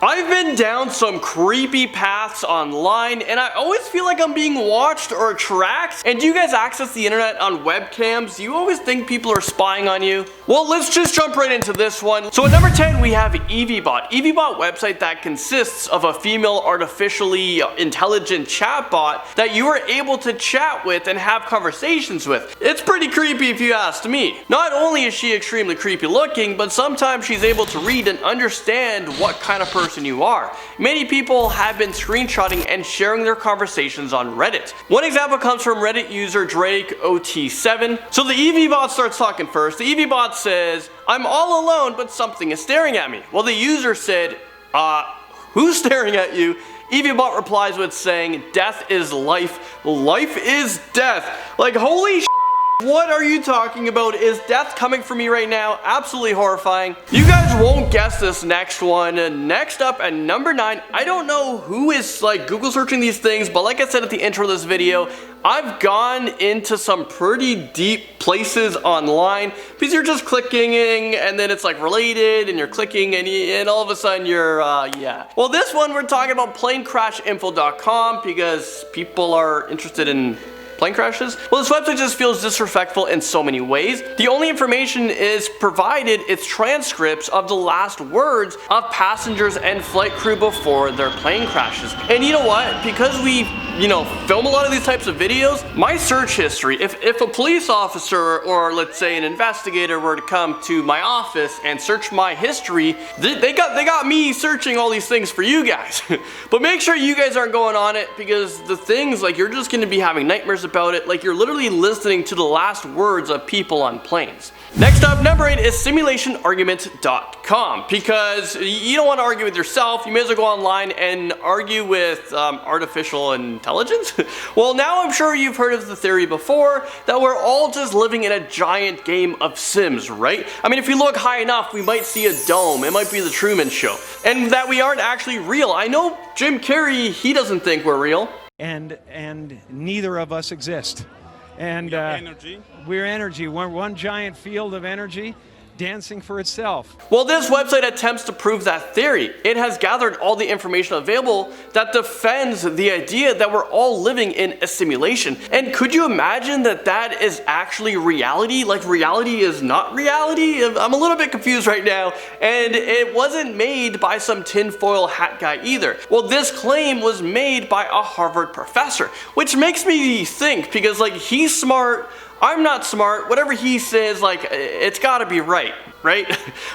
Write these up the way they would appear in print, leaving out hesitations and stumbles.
I've been down some creepy paths online and I always feel like I'm being watched or tracked. And do you guys access the internet on webcams? Do you always think people are spying on you? Well, let's just jump right into this one. So at number 10 we have EvieBot. EvieBot website that consists of a female artificially intelligent chatbot that you are able to chat with and have conversations with. It's pretty creepy if you ask me. Not only is she extremely creepy looking, but sometimes she's able to read and understand what kind of person you are. Many people have been screenshotting and sharing their conversations on Reddit. One example comes from Reddit user DrakeOT7. So the EvieBot starts talking first. The EvieBot says, "I'm all alone, but something is staring at me." Well, the user said, who's staring at you? EvieBot replies with saying, "Death is life, life is death." Like, holy what are you talking about? Is death coming for me right now? Absolutely horrifying. You guys won't guess this next one. Next up at number 9, I don't know who is like Google searching these things, but like I said at the intro of this video, I've gone into some pretty deep places online because you're just clicking and then it's like related and you're clicking and all of a sudden you're, yeah. Well, this one we're talking about planecrashinfo.com because people are interested in plane crashes? Well, this website just feels disrespectful in so many ways. The only information is provided is transcripts of the last words of passengers and flight crew before their plane crashes. And you know what? Because we, film a lot of these types of videos, my search history, if a police officer or let's say an investigator were to come to my office and search my history, they got me searching all these things for you guys. But make sure you guys aren't going on it because the things, like, you're just going to be having nightmares about it. Like, you're literally listening to the last words of people on planes. Next up, number 8 is simulationargument.com because you don't want to argue with yourself. You may as well go online and argue with artificial intelligence. Well, now I'm sure you've heard of the theory before that we're all just living in a giant game of Sims, right? I mean, if we look high enough, we might see a dome. It might be the Truman Show. And that we aren't actually real. I know Jim Carrey, he doesn't think we're real. And neither of us exist. And we're energy. We're one giant field of energy dancing for itself. Well, this website attempts to prove that theory. It has gathered all the information available that defends the idea that we're all living in a simulation. And could you imagine that that is actually reality? Like, reality is not reality? I'm a little bit confused right now. And it wasn't made by some tinfoil hat guy either. Well, this claim was made by a Harvard professor, which makes me think because, like, he's smart, I'm not smart, whatever he says, like, it's gotta be right?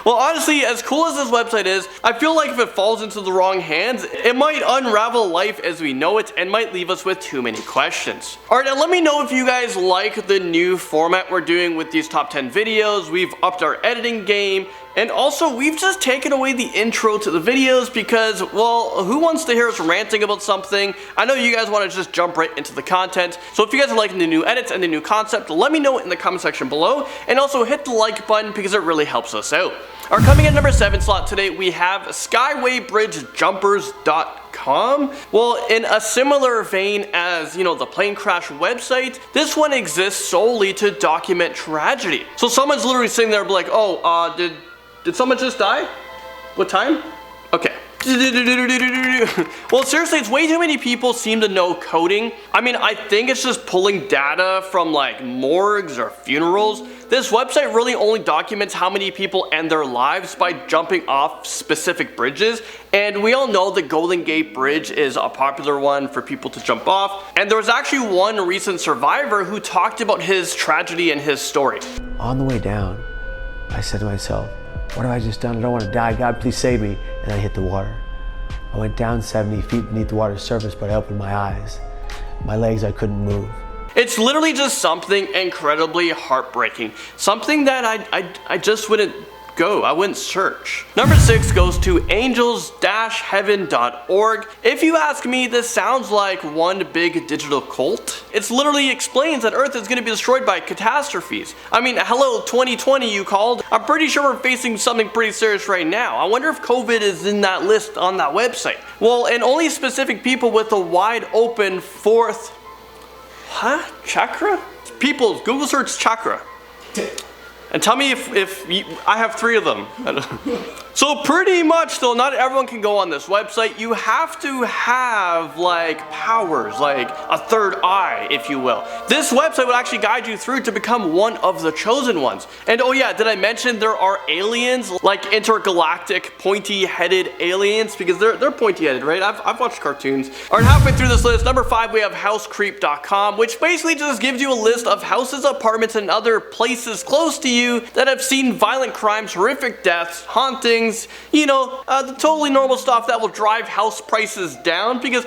Well, honestly, as cool as this website is, I feel like if it falls into the wrong hands, it might unravel life as we know it and might leave us with too many questions. Alright, now let me know if you guys like the new format we're doing with these top 10 videos. We've upped our editing game. And also, we've just taken away the intro to the videos because, well, who wants to hear us ranting about something? I know you guys want to just jump right into the content. So if you guys are liking the new edits and the new concept, let me know in the comment section below. And also hit the like button because it really helps us out. Our coming in number 7 slot today, we have SkyWayBridgeJumpers.com. Well, in a similar vein as, the plane crash website, this one exists solely to document tragedy. So someone's literally sitting there like, oh, did someone just die? What time? Okay. Well, seriously, it's way too many people seem to know coding. I mean, I think it's just pulling data from like morgues or funerals. This website really only documents how many people end their lives by jumping off specific bridges. And we all know the Golden Gate Bridge is a popular one for people to jump off. And there was actually one recent survivor who talked about his tragedy and his story. On the way down, I said to myself, what have I just done? I don't want to die. God, please save me. And I hit the water. I went down 70 feet beneath the water's surface, but I opened my eyes. My legs, I couldn't move. It's literally just something incredibly heartbreaking. Something that I just wouldn't go. I wouldn't search. Number 6 goes to angels-heaven.org. If you ask me, this sounds like one big digital cult. It literally explains that Earth is going to be destroyed by catastrophes. I mean, hello 2020 you called. I'm pretty sure we're facing something pretty serious right now. I wonder if COVID is in that list on that website. Well, and only specific people with a wide open fourth chakra? People, Google search chakra. And tell me if I have 3 of them. So pretty much though, not everyone can go on this website. You have to have like powers, like a third eye, if you will. This website will actually guide you through to become one of the chosen ones. And oh yeah, did I mention there are aliens, like intergalactic pointy-headed aliens? Because they're pointy-headed, right? I've watched cartoons. All right, halfway through this list, number 5, we have housecreep.com, which basically just gives you a list of houses, apartments, and other places close to you that have seen violent crimes, horrific deaths, hauntings, you know, the totally normal stuff that will drive house prices down. Because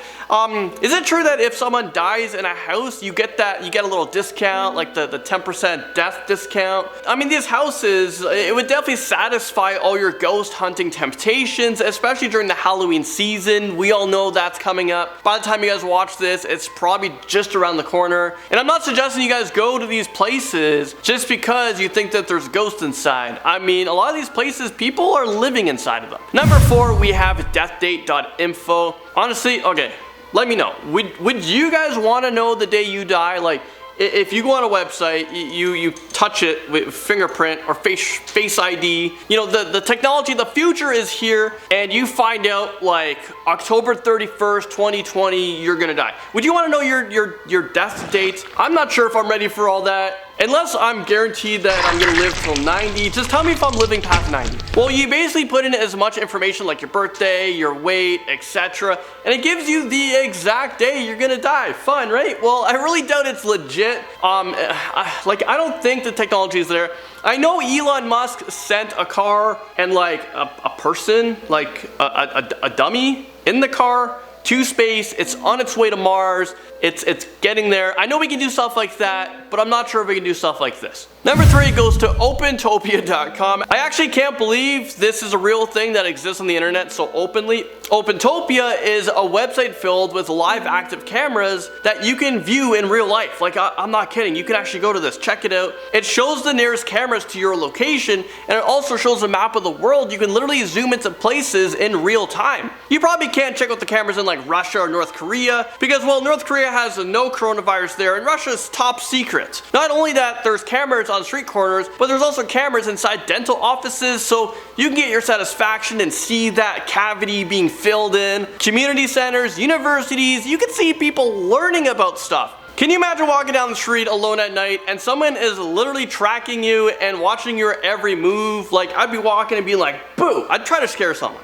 is it true that if someone dies in a house, you get a little discount, like the 10% death discount? I mean, these houses, it would definitely satisfy all your ghost hunting temptations, especially during the Halloween season. We all know that's coming up. By the time you guys watch this, it's probably just around the corner. And I'm not suggesting you guys go to these places just because you think that there's ghosts inside. I mean, a lot of these places, people are living inside of them. Number 4, we have deathdate.info. Honestly, okay, let me know. Would you guys want to know the day you die? Like, if you go on a website, you touch it with fingerprint or face ID, you know, the technology, the future is here, and you find out like October 31st, 2020, you're gonna die. Would you want to know your death date? I'm not sure if I'm ready for all that. Unless I'm guaranteed that I'm gonna live till 90, just tell me if I'm living past 90. Well, you basically put in as much information like your birthday, your weight, etc. And it gives you the exact day you're gonna die. Fun, right? Well, I really doubt it's legit. I don't think the technology is there. I know Elon Musk sent a car and like a person, like a dummy in the car to space. It's on its way to Mars. It's getting there. I know we can do stuff like that, but I'm not sure if we can do stuff like this. Number 3 goes to Opentopia.com. I actually can't believe this is a real thing that exists on the internet so openly. Opentopia is a website filled with live active cameras that you can view in real life. Like, I'm not kidding. You can actually go to this, check it out. It shows the nearest cameras to your location, and it also shows a map of the world. You can literally zoom into places in real time. You probably can't check out the cameras in like Russia or North Korea because, well, North Korea has no coronavirus there, and Russia's top secret. Not only that, there's cameras on street corners, but there's also cameras inside dental offices, so you can get your satisfaction and see that cavity being filled in. Community centers, universities, you can see people learning about stuff. Can you imagine walking down the street alone at night and someone is literally tracking you and watching your every move? Like, I'd be walking and being like, boo, I'd try to scare someone.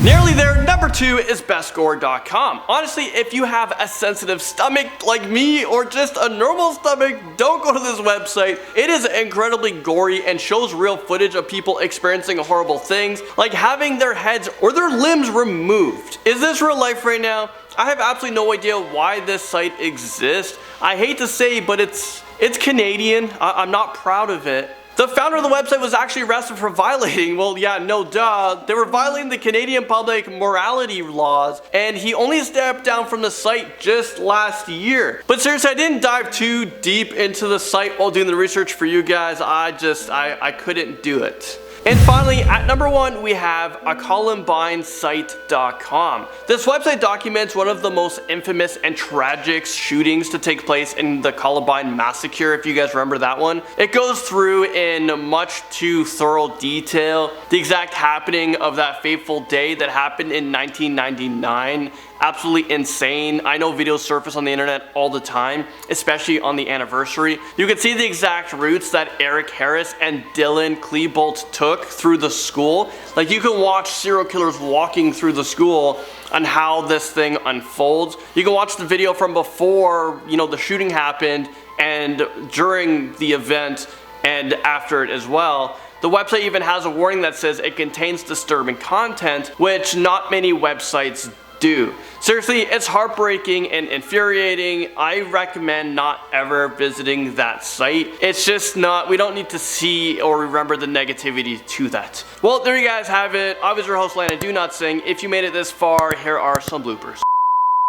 Nearly there. Number 2 is bestgore.com. Honestly, if you have a sensitive stomach like me or just a normal stomach, don't go to this website. It is incredibly gory and shows real footage of people experiencing horrible things, like having their heads or their limbs removed. Is this real life right now? I have absolutely no idea why this site exists. I hate to say, but it's Canadian. I'm not proud of it. The founder of the website was actually arrested for violating, well, yeah, no duh. They were violating the Canadian public morality laws, and he only stepped down from the site just last year. But seriously, I didn't dive too deep into the site while doing the research for you guys. I couldn't do it. And finally, at number 1, we have a ColumbineSite.com. This website documents one of the most infamous and tragic shootings to take place in the Columbine massacre, if you guys remember that one. It goes through in much too thorough detail the exact happening of that fateful day that happened in 1999. Absolutely insane. I know videos surface on the internet all the time, especially on the anniversary. You can see the exact routes that Eric Harris and Dylan Klebold took through the school. Like, you can watch serial killers walking through the school on how this thing unfolds. You can watch the video from before, you know, the shooting happened and during the event and after it as well. The website even has a warning that says it contains disturbing content, which not many websites do. Seriously, it's heartbreaking and infuriating. I recommend not ever visiting that site. It's just not, we don't need to see or remember the negativity to that. Well, there you guys have it. I was your host, Landon Do Not Sing. If you made it this far, here are some bloopers.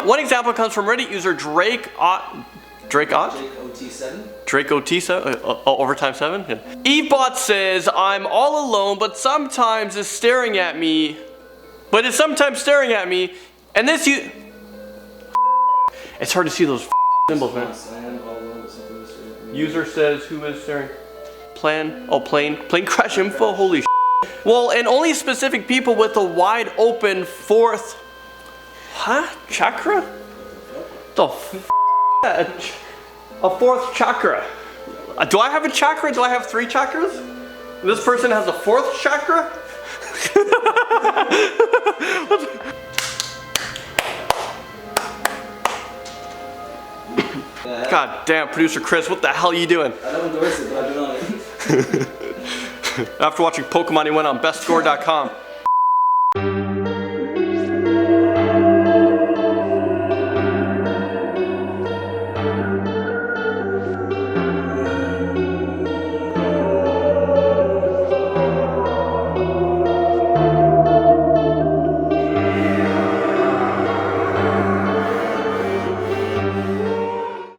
One example comes from Reddit user DrakeOT7? DrakeOT7? Overtime 7? Yeah. EvieBot says, I'm all alone, but sometimes it's staring at me. But it's sometimes staring at me. And this it's hard to see those symbols, man. User says, who is staring? plane crash info, holy shit. Well, and only specific people with a wide open fourth, chakra? The f a fourth chakra. Do I have a chakra? Do I have 3 chakras? This person has a 4th chakra? God damn, producer Chris, what the hell are you doing? I don't endorse it, but I do on it. After watching Pokemon, he went on bestscore.com.